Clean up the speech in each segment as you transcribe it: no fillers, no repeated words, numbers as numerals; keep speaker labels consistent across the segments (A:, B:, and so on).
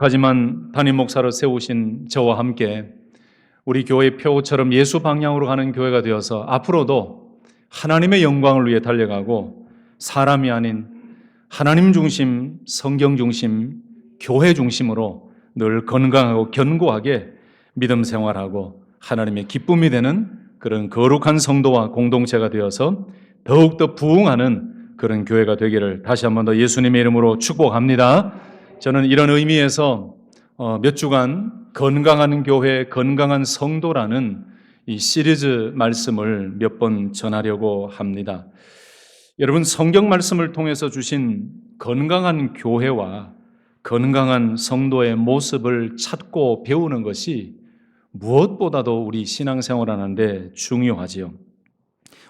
A: 하지만 담임 목사로 세우신 저와 함께 우리 교회의 표처럼 예수 방향으로 가는 교회가 되어서 앞으로도 하나님의 영광을 위해 달려가고 사람이 아닌 하나님 중심, 성경 중심, 교회 중심으로 늘 건강하고 견고하게 믿음 생활하고 하나님의 기쁨이 되는 그런 거룩한 성도와 공동체가 되어서 더욱더 부흥하는 그런 교회가 되기를 다시 한 번 더 예수님의 이름으로 축복합니다. 저는 이런 의미에서 몇 주간 건강한 교회, 건강한 성도라는 이 시리즈 말씀을 몇 번 전하려고 합니다. 여러분, 성경 말씀을 통해서 주신 건강한 교회와 건강한 성도의 모습을 찾고 배우는 것이 무엇보다도 우리 신앙생활하는데 중요하지요.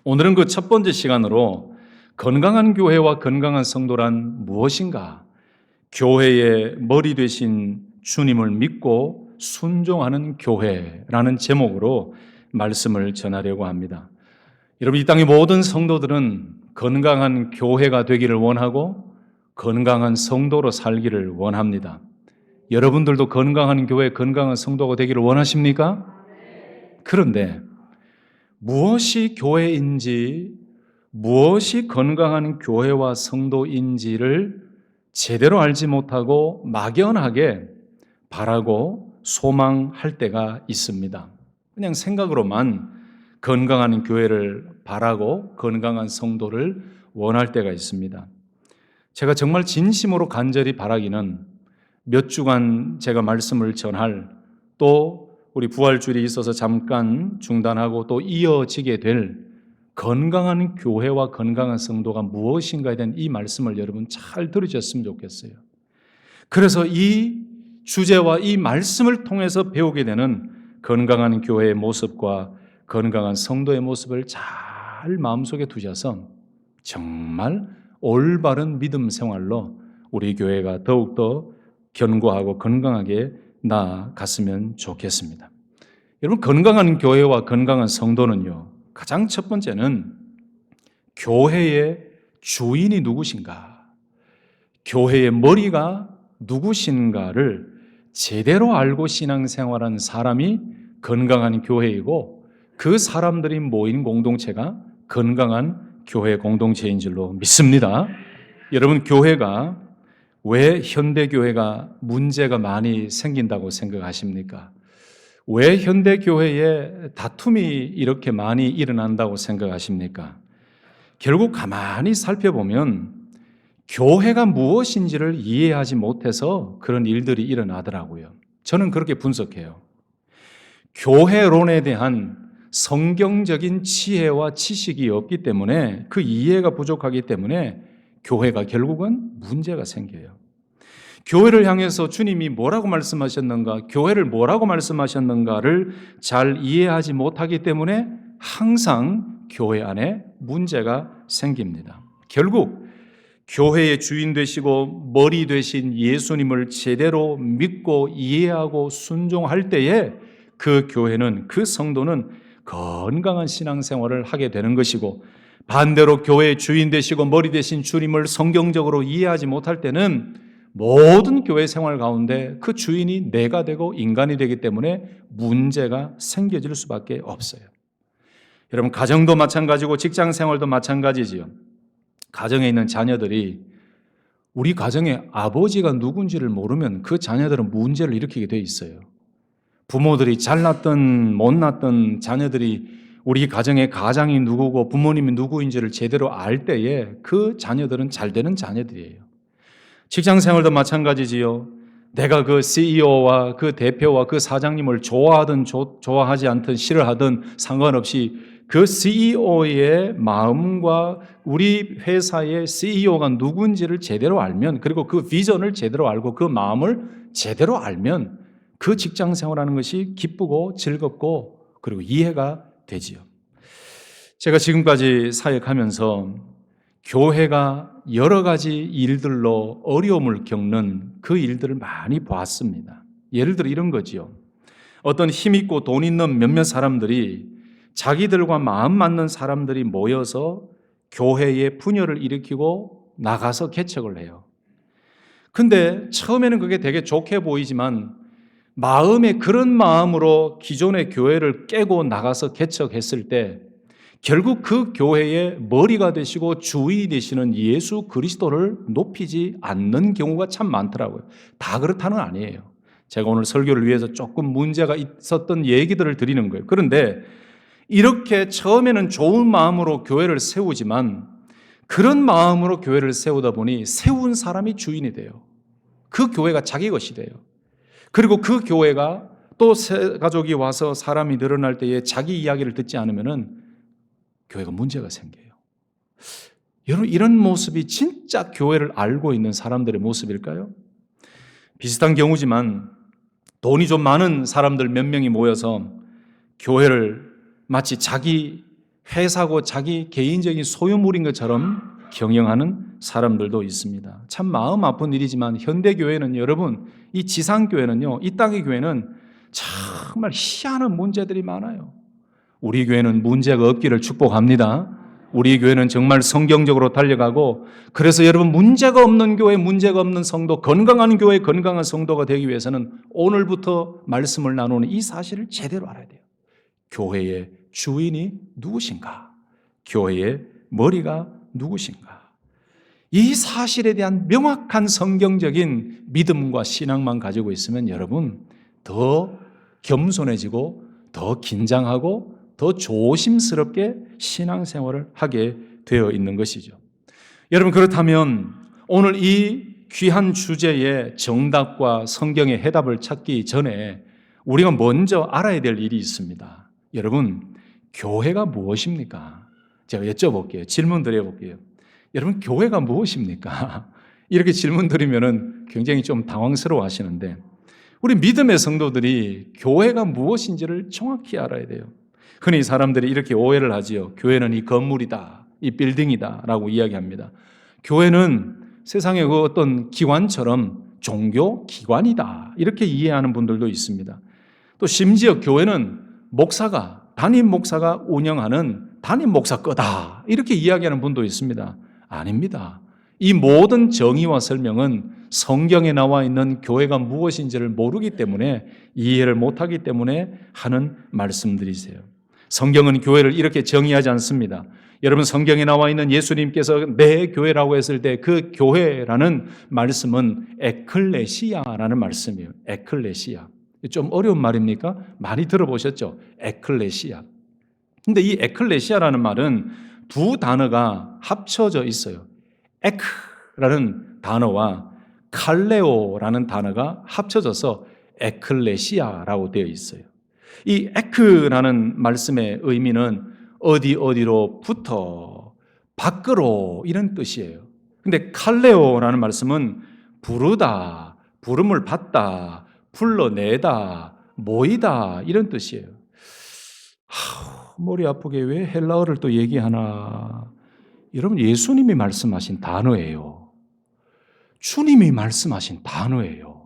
A: 오늘은 그 첫 번째 시간으로 건강한 교회와 건강한 성도란 무엇인가? 교회의 머리 되신 주님을 믿고 순종하는 교회라는 제목으로 말씀을 전하려고 합니다. 여러분, 이 땅의 모든 성도들은 건강한 교회가 되기를 원하고 건강한 성도로 살기를 원합니다. 여러분들도 건강한 교회, 건강한 성도가 되기를 원하십니까? 그런데 무엇이 교회인지, 무엇이 건강한 교회와 성도인지를 제대로 알지 못하고 막연하게 바라고 소망할 때가 있습니다. 그냥 생각으로만 건강한 교회를 바라고 건강한 성도를 원할 때가 있습니다. 제가 정말 진심으로 간절히 바라기는 몇 주간 제가 말씀을 전할, 또 우리 부활주일이 있어서 잠깐 중단하고 또 이어지게 될 건강한 교회와 건강한 성도가 무엇인가에 대한 이 말씀을 여러분 잘 들으셨으면 좋겠어요. 그래서 이 주제와 이 말씀을 통해서 배우게 되는 건강한 교회의 모습과 건강한 성도의 모습을 잘 마음속에 두셔서 정말 올바른 믿음 생활로 우리 교회가 더욱더 견고하고 건강하게 나아갔으면 좋겠습니다. 여러분, 건강한 교회와 건강한 성도는요, 가장 첫 번째는 교회의 주인이 누구신가, 교회의 머리가 누구신가를 제대로 알고 신앙생활하는 사람이 건강한 교회이고, 그 사람들이 모인 공동체가 건강한 교회 공동체인 줄로 믿습니다. 여러분, 교회가 왜 현대교회가 문제가 많이 생긴다고 생각하십니까? 왜 현대교회에 다툼이 이렇게 많이 일어난다고 생각하십니까? 결국 가만히 살펴보면 교회가 무엇인지를 이해하지 못해서 그런 일들이 일어나더라고요. 저는 그렇게 분석해요. 교회론에 대한 성경적인 지혜와 지식이 없기 때문에, 그 이해가 부족하기 때문에 교회가 결국은 문제가 생겨요. 교회를 향해서 주님이 뭐라고 말씀하셨는가, 교회를 뭐라고 말씀하셨는가를 잘 이해하지 못하기 때문에 항상 교회 안에 문제가 생깁니다. 결국 교회의 주인 되시고 머리 되신 예수님을 제대로 믿고 이해하고 순종할 때에 그 교회는, 그 성도는 건강한 신앙생활을 하게 되는 것이고, 반대로 교회의 주인 되시고 머리 되신 주님을 성경적으로 이해하지 못할 때는 모든 교회 생활 가운데 그 주인이 내가 되고 인간이 되기 때문에 문제가 생겨질 수밖에 없어요. 여러분, 가정도 마찬가지고 직장 생활도 마찬가지지요. 가정에 있는 자녀들이 우리 가정의 아버지가 누군지를 모르면 그 자녀들은 문제를 일으키게 돼 있어요. 부모들이 잘났든 못났든 자녀들이 우리 가정의 가장이 누구고 부모님이 누구인지를 제대로 알 때에 그 자녀들은 잘 되는 자녀들이에요. 직장 생활도 마찬가지지요. 내가 그 CEO와 그 대표와 그 사장님을 좋아하든 좋아하지 않든 싫어하든 상관없이 그 CEO의 마음과 우리 회사의 CEO가 누군지를 제대로 알면, 그리고 그 비전을 제대로 알고 그 마음을 제대로 알면 그 직장 생활하는 것이 기쁘고 즐겁고 그리고 이해가 되지요. 제가 지금까지 사역하면서 교회가 여러 가지 일들로 어려움을 겪는 그 일들을 많이 봤습니다. 예를 들어 이런 거지요. 어떤 힘있고 돈 있는 몇몇 사람들이 자기들과 마음 맞는 사람들이 모여서 교회에 분열을 일으키고 나가서 개척을 해요. 근데 처음에는 그게 되게 좋게 보이지만 마음에 그런 마음으로 기존의 교회를 깨고 나가서 개척했을 때 결국 그 교회의 머리가 되시고 주인이 되시는 예수 그리스도를 높이지 않는 경우가 참 많더라고요. 다 그렇다는 건 아니에요. 제가 오늘 설교를 위해서 조금 문제가 있었던 얘기들을 드리는 거예요. 그런데 이렇게 처음에는 좋은 마음으로 교회를 세우지만 그런 마음으로 교회를 세우다 보니 세운 사람이 주인이 돼요. 그 교회가 자기 것이 돼요. 그리고 그 교회가 또 새 가족이 와서 사람이 늘어날 때에 자기 이야기를 듣지 않으면은 교회가 문제가 생겨요. 여러분, 이런 모습이 진짜 교회를 알고 있는 사람들의 모습일까요? 비슷한 경우지만 돈이 좀 많은 사람들 몇 명이 모여서 교회를 마치 자기 회사고 자기 개인적인 소유물인 것처럼 경영하는 사람들도 있습니다. 참 마음 아픈 일이지만 현대교회는 여러분, 이 지상교회는요, 이 땅의 교회는 정말 희한한 문제들이 많아요. 우리 교회는 문제가 없기를 축복합니다. 우리 교회는 정말 성경적으로 달려가고, 그래서 여러분, 문제가 없는 교회, 문제가 없는 성도, 건강한 교회, 건강한 성도가 되기 위해서는 오늘부터 말씀을 나누는 이 사실을 제대로 알아야 돼요. 교회의 주인이 누구신가? 교회의 머리가 누구신가? 이 사실에 대한 명확한 성경적인 믿음과 신앙만 가지고 있으면 여러분, 더 겸손해지고 더 긴장하고 더 조심스럽게 신앙생활을 하게 되어 있는 것이죠. 여러분, 그렇다면 오늘 이 귀한 주제의 정답과 성경의 해답을 찾기 전에 우리가 먼저 알아야 될 일이 있습니다. 여러분, 교회가 무엇입니까? 제가 여쭤볼게요. 질문 드려볼게요. 여러분, 교회가 무엇입니까? 이렇게 질문 드리면은 굉장히 좀 당황스러워 하시는데, 우리 믿음의 성도들이 교회가 무엇인지를 정확히 알아야 돼요. 흔히 사람들이 이렇게 오해를 하지요. 교회는 이 건물이다, 이 빌딩이다 라고 이야기합니다. 교회는 세상의 그 어떤 기관처럼 종교 기관이다, 이렇게 이해하는 분들도 있습니다. 또 심지어 교회는 목사가, 담임 목사가 운영하는 담임 목사 거다, 이렇게 이야기하는 분도 있습니다. 아닙니다. 이 모든 정의와 설명은 성경에 나와 있는 교회가 무엇인지를 모르기 때문에, 이해를 못하기 때문에 하는 말씀들이세요. 성경은 교회를 이렇게 정의하지 않습니다. 여러분, 성경에 나와 있는 예수님께서 내 교회라고 했을 때 그 교회라는 말씀은 에클레시아라는 말씀이에요. 에클레시아. 좀 어려운 말입니까? 많이 들어보셨죠? 에클레시아. 근데 이 에클레시아라는 말은 두 단어가 합쳐져 있어요. 에크라는 단어와 칼레오라는 단어가 합쳐져서 에클레시아라고 되어 있어요. 이 에크라는 말씀의 의미는 어디로부터, 밖으로, 이런 뜻이에요. 근데 칼레오라는 말씀은 부르다, 부름을 받다, 불러내다, 모이다, 이런 뜻이에요. 머리 아프게 왜 헬라어를 또 얘기하나? 여러분, 예수님이 말씀하신 단어예요. 주님이 말씀하신 단어예요.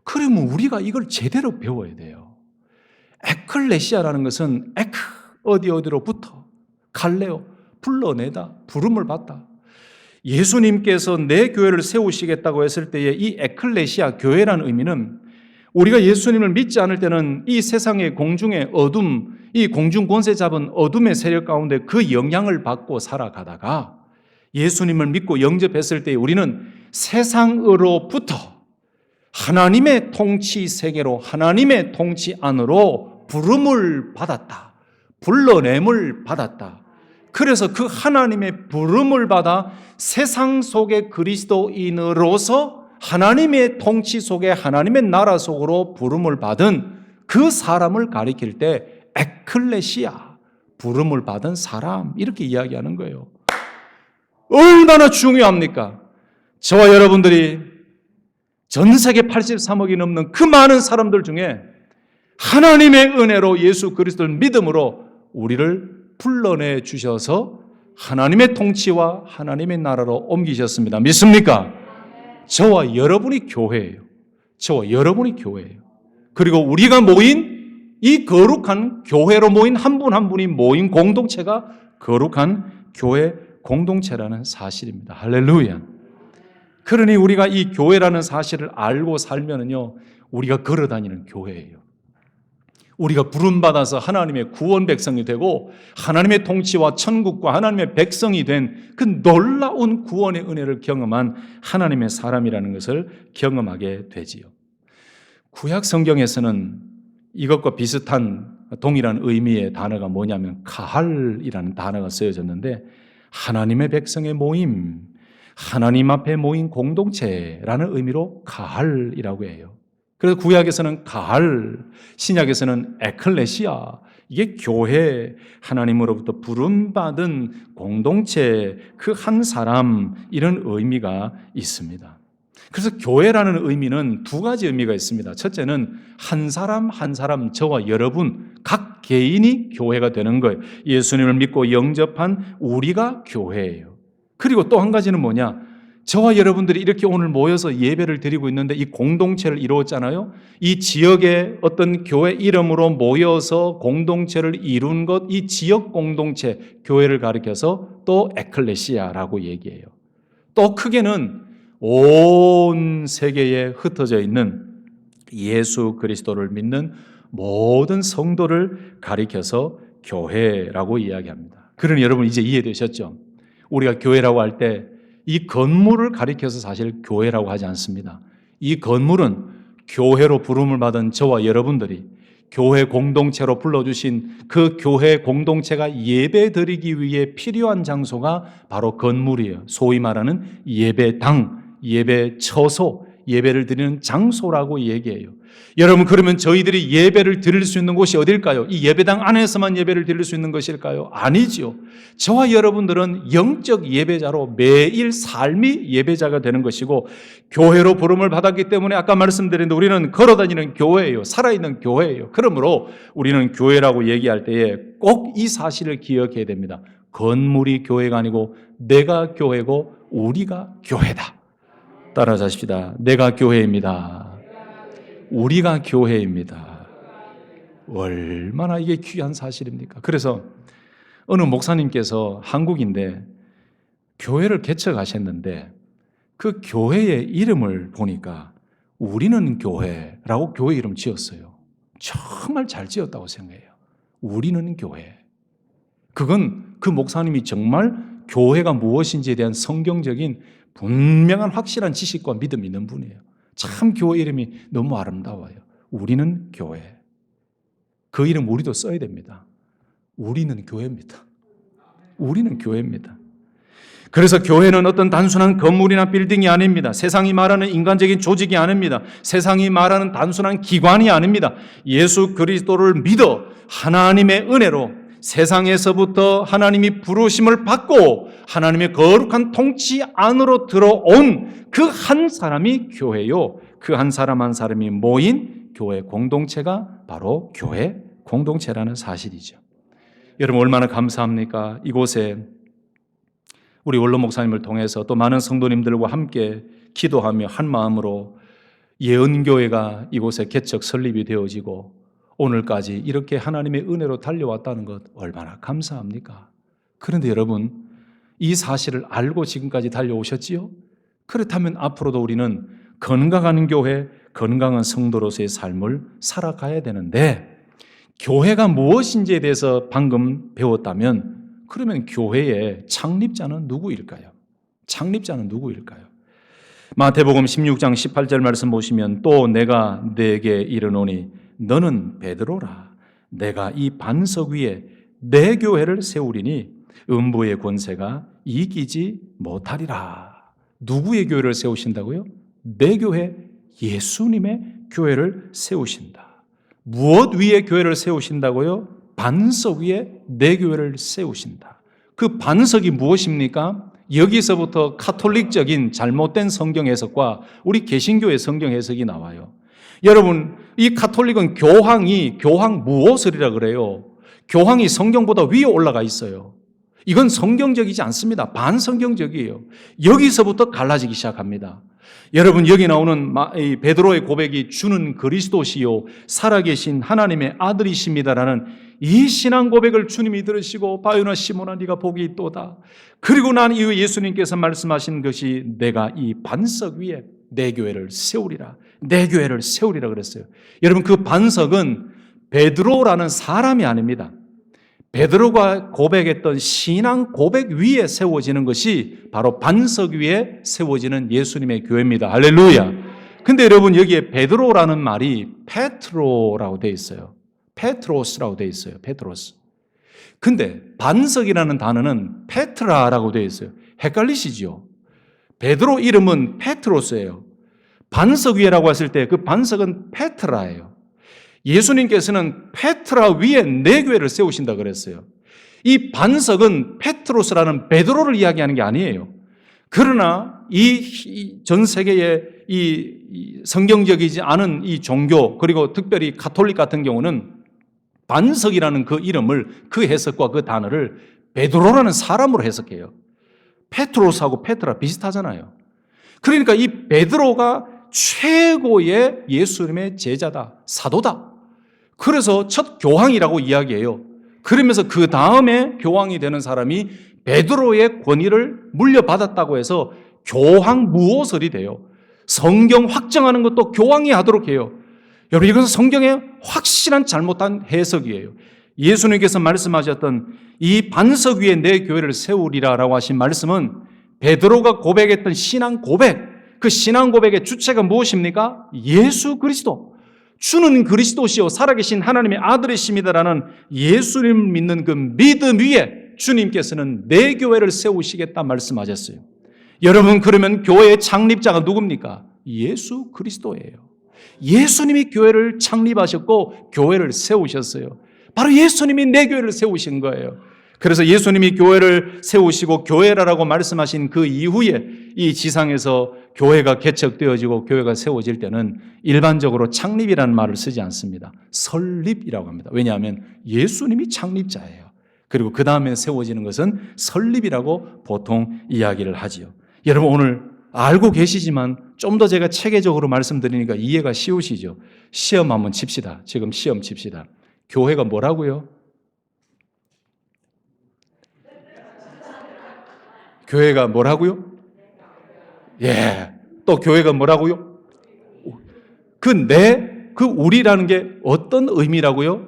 A: 그러면 우리가 이걸 제대로 배워야 돼요. 에클레시아라는 것은 에크, 어디로부터, 칼레오, 불러내다, 부름을 받다. 예수님께서 내 교회를 세우시겠다고 했을 때에 이 에클레시아, 교회라는 의미는 우리가 예수님을 믿지 않을 때는 이 세상의 공중의 어둠, 이 공중 권세 잡은 어둠의 세력 가운데 그 영향을 받고 살아가다가 예수님을 믿고 영접했을 때 우리는 세상으로부터 하나님의 통치 세계로, 하나님의 통치 안으로 부름을 받았다, 불러냄을 받았다. 그래서 그 하나님의 부름을 받아 세상 속의 그리스도인으로서 하나님의 통치 속에, 하나님의 나라 속으로 부름을 받은 그 사람을 가리킬 때 에클레시아, 부름을 받은 사람, 이렇게 이야기하는 거예요. 얼마나 중요합니까? 저와 여러분들이 전 세계 83억이 넘는 그 많은 사람들 중에 하나님의 은혜로 예수 그리스도를 믿음으로 우리를 불러내 주셔서 하나님의 통치와 하나님의 나라로 옮기셨습니다. 믿습니까? 저와 여러분이 교회예요. 저와 여러분이 교회예요. 그리고 우리가 모인 이 거룩한 교회로 모인 한 분 한 분이 모인 공동체가 거룩한 교회 공동체라는 사실입니다. 할렐루야. 그러니 우리가 이 교회라는 사실을 알고 살면은요, 우리가 걸어다니는 교회예요. 우리가 부름받아서 하나님의 구원 백성이 되고 하나님의 통치와 천국과 하나님의 백성이 된 그 놀라운 구원의 은혜를 경험한 하나님의 사람이라는 것을 경험하게 되지요. 구약 성경에서는 이것과 비슷한 동일한 의미의 단어가 뭐냐면 가할이라는 단어가 쓰여졌는데, 하나님의 백성의 모임, 하나님 앞에 모인 공동체라는 의미로 가할이라고 해요. 그래서 구약에서는 가할, 신약에서는 에클레시아, 이게 교회, 하나님으로부터 부름받은 공동체, 그 한 사람, 이런 의미가 있습니다. 그래서 교회라는 의미는 두 가지 의미가 있습니다. 첫째는 한 사람 한 사람, 저와 여러분 각 개인이 교회가 되는 거예요. 예수님을 믿고 영접한 우리가 교회예요. 그리고 또 한 가지는 뭐냐? 저와 여러분들이 이렇게 오늘 모여서 예배를 드리고 있는데 이 공동체를 이루었잖아요. 이 지역의 어떤 교회 이름으로 모여서 공동체를 이룬 것, 이 지역 공동체, 교회를 가리켜서 또 에클레시아라고 얘기해요. 또 크게는 온 세계에 흩어져 있는 예수 그리스도를 믿는 모든 성도를 가리켜서 교회라고 이야기합니다. 그러니 여러분 이제 이해되셨죠? 우리가 교회라고 할 때 이 건물을 가리켜서 사실 교회라고 하지 않습니다. 이 건물은 교회로 부름을 받은 저와 여러분들이 교회 공동체로 불러주신 그 교회 공동체가 예배 드리기 위해 필요한 장소가 바로 건물이에요. 소위 말하는 예배당, 예배 처소, 예배를 드리는 장소라고 얘기해요. 여러분, 그러면 저희들이 예배를 드릴 수 있는 곳이 어딜까요? 이 예배당 안에서만 예배를 드릴 수 있는 것일까요? 아니죠. 저와 여러분들은 영적 예배자로 매일 삶이 예배자가 되는 것이고, 교회로 부름을 받았기 때문에 아까 말씀드린 대로 우리는 걸어다니는 교회예요. 살아있는 교회예요. 그러므로 우리는 교회라고 얘기할 때에 꼭 이 사실을 기억해야 됩니다. 건물이 교회가 아니고 내가 교회고 우리가 교회다. 따라하십시다. 내가 교회입니다. 우리가 교회입니다. 얼마나 이게 귀한 사실입니까? 그래서 어느 목사님께서 한국인데 교회를 개척하셨는데 그 교회의 이름을 보니까 우리는 교회라고 교회 이름 지었어요. 정말 잘 지었다고 생각해요. 우리는 교회. 그건 그 목사님이 정말 교회가 무엇인지에 대한 성경적인 분명한 확실한 지식과 믿음이 있는 분이에요. 참 교회 이름이 너무 아름다워요. 우리는 교회. 그 이름 우리도 써야 됩니다. 우리는 교회입니다. 우리는 교회입니다. 그래서 교회는 어떤 단순한 건물이나 빌딩이 아닙니다. 세상이 말하는 인간적인 조직이 아닙니다. 세상이 말하는 단순한 기관이 아닙니다. 예수 그리스도를 믿어 하나님의 은혜로 세상에서부터 하나님이 부르심을 받고 하나님의 거룩한 통치 안으로 들어온 그 한 사람이 교회요. 그 한 사람 한 사람이 모인 교회 공동체가 바로 교회 공동체라는 사실이죠. 여러분 얼마나 감사합니까? 이곳에 우리 원로 목사님을 통해서 또 많은 성도님들과 함께 기도하며 한 마음으로 예언교회가 이곳에 개척 설립이 되어지고 오늘까지 이렇게 하나님의 은혜로 달려왔다는 것 얼마나 감사합니까? 그런데 여러분 이 사실을 알고 지금까지 달려오셨지요? 그렇다면 앞으로도 우리는 건강한 교회, 건강한 성도로서의 삶을 살아가야 되는데 교회가 무엇인지에 대해서 방금 배웠다면 그러면 교회의 창립자는 누구일까요? 창립자는 누구일까요? 마태복음 16장 18절 말씀 보시면 또 내가 네게 이르노니 너는 베드로라. 내가 이 반석 위에 내 교회를 세우리니 음부의 권세가 이기지 못하리라. 누구의 교회를 세우신다고요? 내 교회, 예수님의 교회를 세우신다. 무엇 위에 교회를 세우신다고요? 반석 위에 내 교회를 세우신다. 그 반석이 무엇입니까? 여기서부터 카톨릭적인 잘못된 성경 해석과 우리 개신교의 성경 해석이 나와요. 여러분, 이 카톨릭은 교황 무엇을이라 그래요? 교황이 성경보다 위에 올라가 있어요. 이건 성경적이지 않습니다. 반성경적이에요. 여기서부터 갈라지기 시작합니다. 여러분 여기 나오는 베드로의 고백이 주는 그리스도시요 살아계신 하나님의 아들이십니다라는 이 신앙 고백을 주님이 들으시고 바요나 시몬아 네가 복이 있도다. 그리고 난 이후 예수님께서 말씀하신 것이 내가 이 반석 위에 내 교회를 세우리라. 내 교회를 세우리라 그랬어요. 여러분 그 반석은 베드로라는 사람이 아닙니다. 베드로가 고백했던 신앙 고백 위에 세워지는 것이 바로 반석 위에 세워지는 예수님의 교회입니다. 할렐루야. 근데 여러분 여기에 베드로라는 말이 페트로라고 되어 있어요. 페트로스라고 되어 있어요. 페트로스. 근데 반석이라는 단어는 페트라라고 되어 있어요. 헷갈리시지요? 베드로 이름은 페트로스예요. 반석 위에라고 했을 때 그 반석은 페트라예요. 예수님께서는 페트라 위에 내 교회를 세우신다 그랬어요. 이 반석은 페트로스라는 베드로를 이야기하는 게 아니에요. 그러나 이 전 세계의 이 성경적이지 않은 이 종교 그리고 특별히 가톨릭 같은 경우는 반석이라는 그 이름을 그 해석과 그 단어를 베드로라는 사람으로 해석해요. 페트로스하고 페트라 비슷하잖아요. 그러니까 이 베드로가 최고의 예수님의 제자다, 사도다. 그래서 첫 교황이라고 이야기해요. 그러면서 그 다음에 교황이 되는 사람이 베드로의 권위를 물려받았다고 해서 교황 무오설이 돼요. 성경 확정하는 것도 교황이 하도록 해요. 여러분 이것은 성경의 확실한 잘못한 해석이에요. 예수님께서 말씀하셨던 이 반석 위에 내 교회를 세우리라라고 하신 말씀은 베드로가 고백했던 신앙 고백, 그 신앙 고백의 주체가 무엇입니까? 예수 그리스도. 주는 그리스도시요 살아계신 하나님의 아들이십니다라는 예수님을 믿는 그 믿음 위에 주님께서는 내 교회를 세우시겠다 말씀하셨어요. 여러분 그러면 교회의 창립자가 누굽니까? 예수 그리스도예요. 예수님이 교회를 창립하셨고 교회를 세우셨어요. 바로 예수님이 내 교회를 세우신 거예요. 그래서 예수님이 교회를 세우시고 교회라고 말씀하신 그 이후에 이 지상에서 교회가 개척되어지고 교회가 세워질 때는 일반적으로 창립이라는 말을 쓰지 않습니다. 설립이라고 합니다. 왜냐하면 예수님이 창립자예요. 그리고 그 다음에 세워지는 것은 설립이라고 보통 이야기를 하지요. 여러분 오늘 알고 계시지만 좀 더 제가 체계적으로 말씀드리니까 이해가 쉬우시죠? 시험 한번 칩시다. 지금 시험 칩시다. 교회가 뭐라고요? 교회가 뭐라고요? 예. 또 교회가 뭐라고요? 그 우리라는 게 어떤 의미라고요?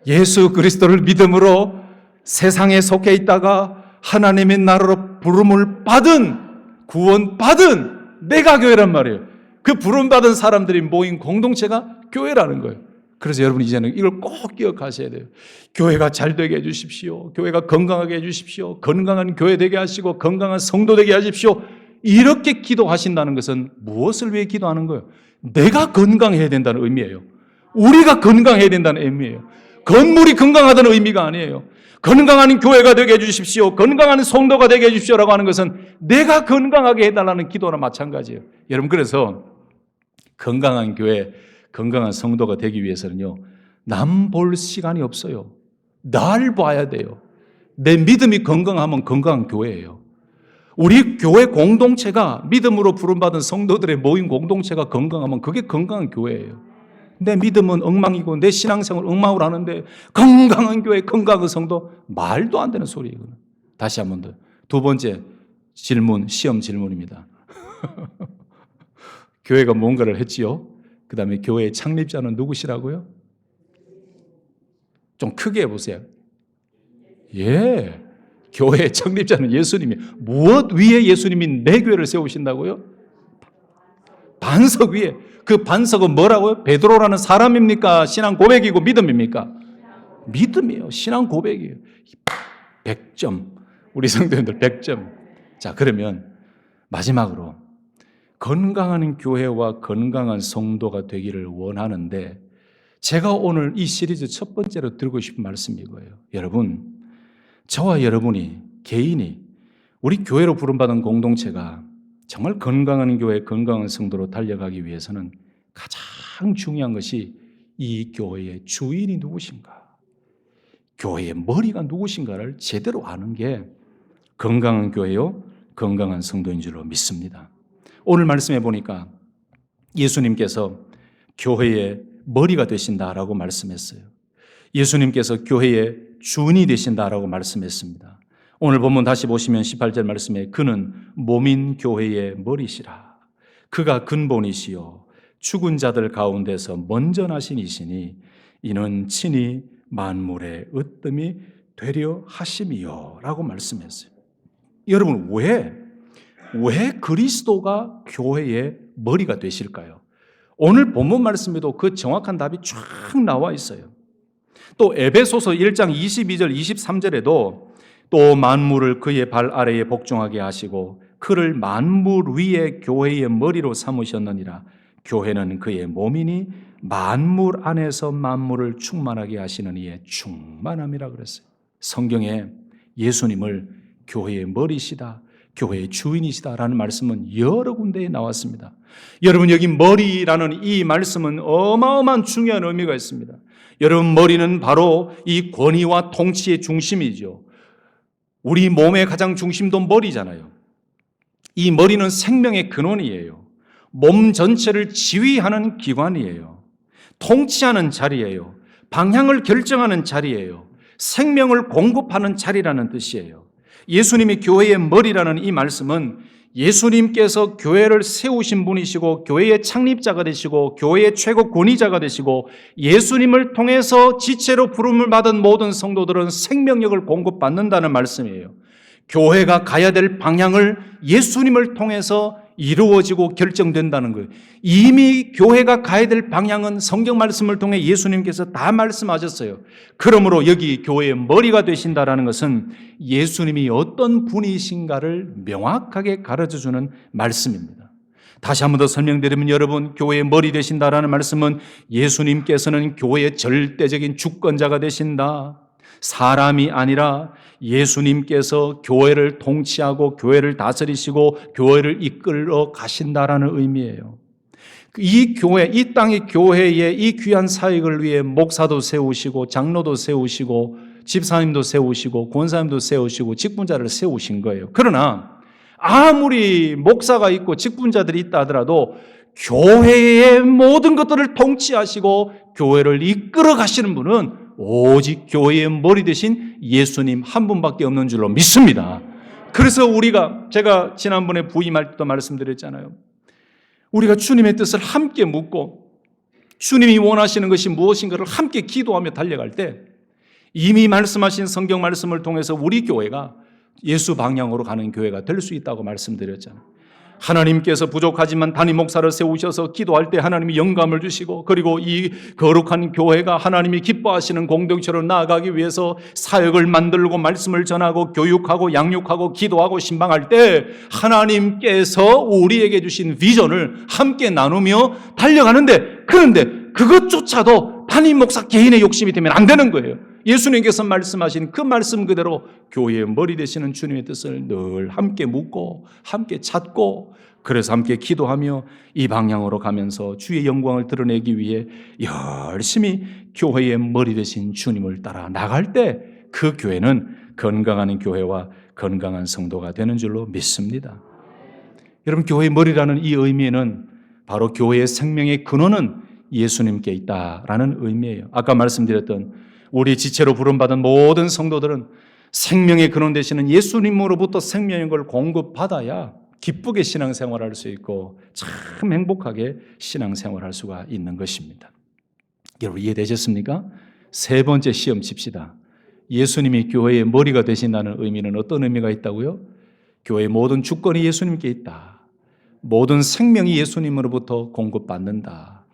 A: 예수 그리스도를 믿음으로 세상에 속해 있다가 하나님의 나라로 부름을 받은, 구원받은 내가 교회란 말이에요. 그 부름받은 사람들이 모인 공동체가 교회라는 거예요. 그래서 여러분 이제는 이걸 꼭 기억하셔야 돼요. 교회가 잘 되게 해주십시오. 교회가 건강하게 해주십시오. 건강한 교회 되게 하시고 건강한 성도 되게 하십시오. 이렇게 기도하신다는 것은 무엇을 위해 기도하는 거예요? 내가 건강해야 된다는 의미예요. 우리가 건강해야 된다는 의미예요. 건물이 건강하다는 의미가 아니에요. 건강한 교회가 되게 해주십시오. 건강한 성도가 되게 해주십시오라고 하는 것은 내가 건강하게 해달라는 기도나 마찬가지예요. 여러분 그래서 건강한 교회, 건강한 성도가 되기 위해서는요, 남 볼 시간이 없어요. 날 봐야 돼요. 내 믿음이 건강하면 건강한 교회예요. 우리 교회 공동체가 믿음으로 부름받은 성도들의 모인 공동체가 건강하면 그게 건강한 교회예요. 내 믿음은 엉망이고 내 신앙생활 엉망으로 하는데 건강한 교회, 건강한 성도, 말도 안 되는 소리예요. 다시 한 번 더. 두 번째 질문, 시험 질문입니다. 교회가 뭔가를 했지요? 그 다음에 교회의 창립자는 누구시라고요? 좀 크게 해보세요. 예. 교회의 창립자는 예수님이. 무엇 위에 예수님이 내 교회를 세우신다고요? 반석 위에. 그 반석은 뭐라고요? 베드로라는 사람입니까? 신앙 고백이고 믿음입니까? 믿음이에요. 신앙 고백이에요. 100점. 우리 성도님들 100점. 자, 그러면 마지막으로 건강한 교회와 건강한 성도가 되기를 원하는데 제가 오늘 이 시리즈 첫 번째로 드리고 싶은 말씀이 이거예요. 여러분, 저와 여러분이 개인이 우리 교회로 부름받은 공동체가 정말 건강한 교회, 건강한 성도로 달려가기 위해서는 가장 중요한 것이 이 교회의 주인이 누구신가, 교회의 머리가 누구신가를 제대로 아는 게 건강한 교회요, 건강한 성도인 줄로 믿습니다. 오늘 말씀해 보니까 예수님께서 교회의 머리가 되신다라고 말씀했어요. 예수님께서 교회의 주인이 되신다라고 말씀했습니다. 오늘 본문 다시 보시면 18절 말씀에 그는 몸인 교회의 머리시라. 그가 근본이시요 죽은 자들 가운데서 먼저 나신 이시니 이는 친히 만물의 으뜸이 되려 하심이요 라고 말씀했어요. 여러분 왜 그리스도가 교회의 머리가 되실까요? 오늘 본문 말씀에도 그 정확한 답이 쫙 나와 있어요. 또 에베소서 1장 22절 23절에도 또 만물을 그의 발 아래에 복종하게 하시고 그를 만물 위에 교회의 머리로 삼으셨느니라. 교회는 그의 몸이니 만물 안에서 만물을 충만하게 하시는 이의 충만함이라 그랬어요. 성경에 예수님을 교회의 머리시다, 교회의 주인이시다라는 말씀은 여러 군데에 나왔습니다. 여러분 여기 머리라는 이 말씀은 어마어마한 중요한 의미가 있습니다. 여러분 머리는 바로 이 권위와 통치의 중심이죠. 우리 몸의 가장 중심도 머리잖아요. 이 머리는 생명의 근원이에요. 몸 전체를 지휘하는 기관이에요. 통치하는 자리예요. 방향을 결정하는 자리예요. 생명을 공급하는 자리라는 뜻이에요. 예수님이 교회의 머리라는 이 말씀은 예수님께서 교회를 세우신 분이시고 교회의 창립자가 되시고 교회의 최고 권위자가 되시고 예수님을 통해서 지체로 부름을 받은 모든 성도들은 생명력을 공급받는다는 말씀이에요. 교회가 가야 될 방향을 예수님을 통해서 이루어지고 결정된다는 거예요. 이미 교회가 가야 될 방향은 성경 말씀을 통해 예수님께서 다 말씀하셨어요. 그러므로 여기 교회의 머리가 되신다라는 것은 예수님이 어떤 분이신가를 명확하게 가르쳐주는 말씀입니다. 다시 한 번 더 설명드리면 여러분 교회의 머리 되신다라는 말씀은 예수님께서는 교회의 절대적인 주권자가 되신다. 사람이 아니라 예수님께서 교회를 통치하고 교회를 다스리시고 교회를 이끌어 가신다라는 의미예요. 이 교회, 이 땅의 교회의 이 귀한 사역을 위해 목사도 세우시고 장로도 세우시고 집사님도 세우시고 권사님도 세우시고 직분자를 세우신 거예요. 그러나 아무리 목사가 있고 직분자들이 있다 하더라도 교회의 모든 것들을 통치하시고 교회를 이끌어 가시는 분은 오직 교회의 머리 되신 예수님 한 분밖에 없는 줄로 믿습니다. 그래서 제가 지난번에 부임할 때도 말씀드렸잖아요. 우리가 주님의 뜻을 함께 묻고 주님이 원하시는 것이 무엇인가를 함께 기도하며 달려갈 때 이미 말씀하신 성경 말씀을 통해서 우리 교회가 예수 방향으로 가는 교회가 될 수 있다고 말씀드렸잖아요. 하나님께서 부족하지만 담임 목사를 세우셔서 기도할 때 하나님이 영감을 주시고 그리고 이 거룩한 교회가 하나님이 기뻐하시는 공동체로 나아가기 위해서 사역을 만들고 말씀을 전하고 교육하고 양육하고 기도하고 신방할 때 하나님께서 우리에게 주신 비전을 함께 나누며 달려가는데 그런데 그것조차도 담임 목사 개인의 욕심이 되면 안 되는 거예요. 예수님께서 말씀하신 그 말씀 그대로 교회의 머리 되시는 주님의 뜻을 늘 함께 묻고 함께 찾고 그래서 함께 기도하며 이 방향으로 가면서 주의 영광을 드러내기 위해 열심히 교회의 머리 되신 주님을 따라 나갈 때 그 교회는 건강한 교회와 건강한 성도가 되는 줄로 믿습니다. 여러분 교회의 머리라는 이 의미에는 바로 교회의 생명의 근원은 예수님께 있다라는 의미예요. 아까 말씀드렸던 우리 지체로 부름받은 모든 성도들은 생명의 근원 되시는 예수님으로부터 생명을 공급받아야 기쁘게 신앙생활할 수 있고 참 행복하게 신앙생활할 수가 있는 것입니다. 여러분 이해되셨습니까? 세 번째 시험 칩시다. 예수님이 교회의 머리가 되신다는 의미는 어떤 의미가 있다고요? 교회의 모든 주권이 예수님께 있다. 모든 생명이 예수님으로부터 공급받는다.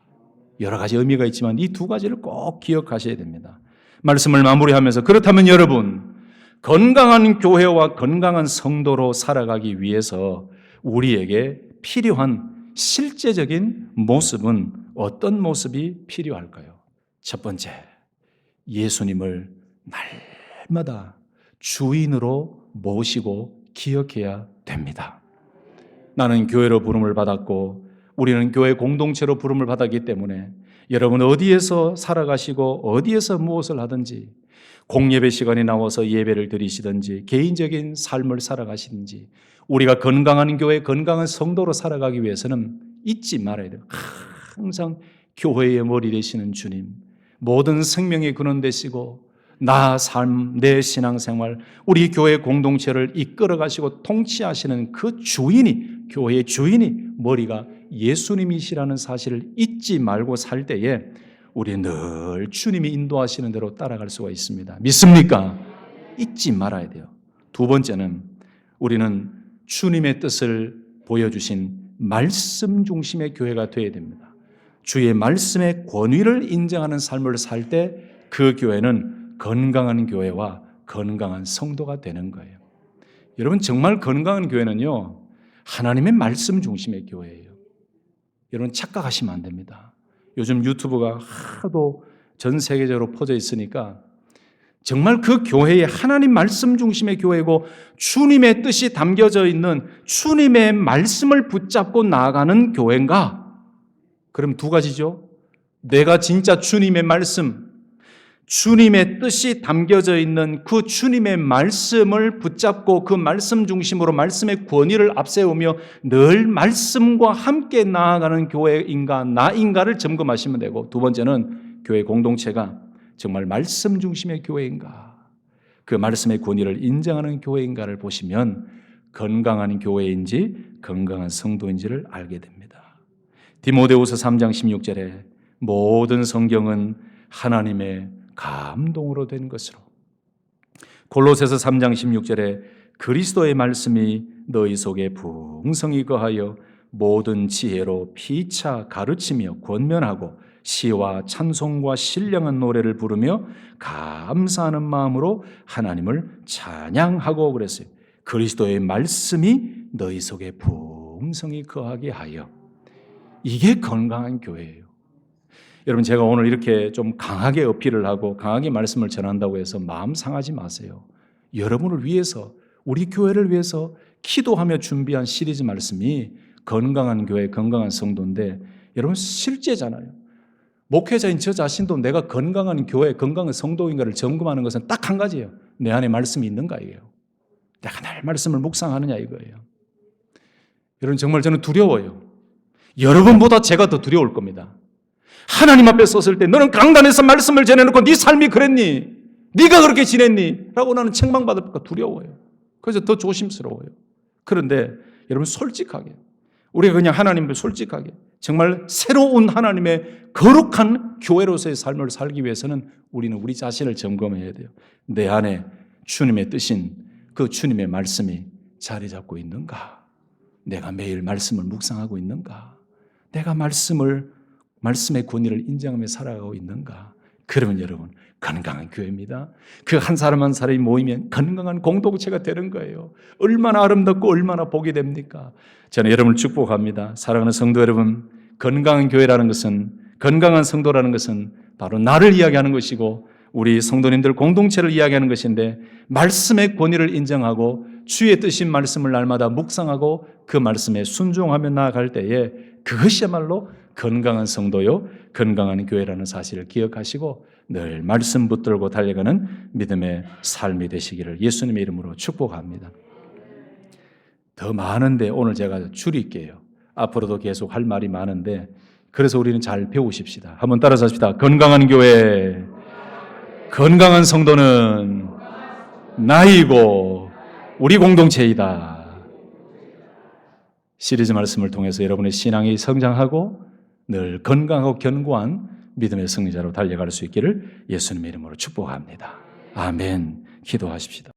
A: 여러 가지 의미가 있지만 이 두 가지를 꼭 기억하셔야 됩니다. 말씀을 마무리하면서 그렇다면 여러분 건강한 교회와 건강한 성도로 살아가기 위해서 우리에게 필요한 실제적인 모습은 어떤 모습이 필요할까요? 첫 번째, 예수님을 날마다 주인으로 모시고 기억해야 됩니다. 나는 교회로 부름을 받았고 우리는 교회 공동체로 부름을 받았기 때문에 여러분 어디에서 살아가시고 어디에서 무엇을 하든지 공예배 시간에 나와서 예배를 드리시든지 개인적인 삶을 살아가시든지 우리가 건강한 교회, 건강한 성도로 살아가기 위해서는 잊지 말아야 돼요. 항상 교회의 머리 되시는 주님, 모든 생명의 근원 되시고 나 삶, 내 신앙생활, 우리 교회 공동체를 이끌어 가시고 통치하시는 그 주인이, 교회의 주인이 머리가 예수님이시라는 사실을 잊지 말고 살 때에 우리는 늘 주님이 인도하시는 대로 따라갈 수가 있습니다. 믿습니까? 잊지 말아야 돼요. 두 번째는 우리는 주님의 뜻을 보여주신 말씀 중심의 교회가 되어야 됩니다. 주의 말씀의 권위를 인정하는 삶을 살 때 그 교회는 건강한 교회와 건강한 성도가 되는 거예요. 여러분, 정말 건강한 교회는요, 하나님의 말씀 중심의 교회예요. 여러분, 착각하시면 안 됩니다. 요즘 유튜브가 하도 전 세계적으로 퍼져 있으니까 정말 그 교회에 하나님 말씀 중심의 교회고 주님의 뜻이 담겨져 있는 주님의 말씀을 붙잡고 나아가는 교회인가? 그럼 두 가지죠. 내가 진짜 주님의 말씀, 주님의 뜻이 담겨져 있는 그 주님의 말씀을 붙잡고 그 말씀 중심으로 말씀의 권위를 앞세우며 늘 말씀과 함께 나아가는 교회인가 나인가를 점검하시면 되고, 두 번째는 교회 공동체가 정말 말씀 중심의 교회인가, 그 말씀의 권위를 인정하는 교회인가를 보시면 건강한 교회인지 건강한 성도인지를 알게 됩니다. 디모데후서 3장 16절에 모든 성경은 하나님의 감동으로 된 것으로, 골로새서 3장 16절에 그리스도의 말씀이 너희 속에 풍성히 거하여 모든 지혜로 피차 가르치며 권면하고 시와 찬송과 신령한 노래를 부르며 감사하는 마음으로 하나님을 찬양하고 그랬어요. 그리스도의 말씀이 너희 속에 풍성히 거하게 하여. 이게 건강한 교회예요. 여러분, 제가 오늘 이렇게 좀 강하게 어필을 하고 강하게 말씀을 전한다고 해서 마음 상하지 마세요. 여러분을 위해서, 우리 교회를 위해서 기도하며 준비한 시리즈 말씀이 건강한 교회, 건강한 성도인데 여러분 실제잖아요. 목회자인 저 자신도 내가 건강한 교회, 건강한 성도인가를 점검하는 것은 딱 한 가지예요. 내 안에 말씀이 있는가 이게요. 내가 날 말씀을 묵상하느냐 이거예요. 여러분, 정말 저는 두려워요. 여러분보다 제가 더 두려울 겁니다. 하나님 앞에 섰을 때 너는 강단에서 말씀을 전해놓고 네 삶이 그랬니? 네가 그렇게 지냈니? 라고 나는 책망받을까 두려워요. 그래서 더 조심스러워요. 그런데 여러분, 솔직하게 우리가 그냥 하나님을 솔직하게 정말 새로운 하나님의 거룩한 교회로서의 삶을 살기 위해서는 우리는 우리 자신을 점검해야 돼요. 내 안에 주님의 뜻인 그 주님의 말씀이 자리 잡고 있는가? 내가 매일 말씀을 묵상하고 있는가? 내가 말씀의 권위를 인정하며 살아가고 있는가? 그러면 여러분, 건강한 교회입니다. 그 한 사람 한 사람이 모이면 건강한 공동체가 되는 거예요. 얼마나 아름답고 얼마나 복이 됩니까? 저는 여러분을 축복합니다. 사랑하는 성도 여러분, 건강한 교회라는 것은, 건강한 성도라는 것은 바로 나를 이야기하는 것이고 우리 성도님들 공동체를 이야기하는 것인데, 말씀의 권위를 인정하고 주의 뜻인 말씀을 날마다 묵상하고 그 말씀에 순종하며 나아갈 때에 그것이야말로 건강한 성도요, 건강한 교회라는 사실을 기억하시고 늘 말씀 붙들고 달려가는 믿음의 삶이 되시기를 예수님의 이름으로 축복합니다. 더 많은데 오늘 제가 줄일게요. 앞으로도 계속 할 말이 많은데, 그래서 우리는 잘 배우십시다. 한번 따라서 합시다. 건강한 교회, 건강한 성도는 나이고 우리 공동체이다. 시리즈 말씀을 통해서 여러분의 신앙이 성장하고 늘 건강하고 견고한 믿음의 승리자로 달려갈 수 있기를 예수님의 이름으로 축복합니다. 아멘. 기도하십시다.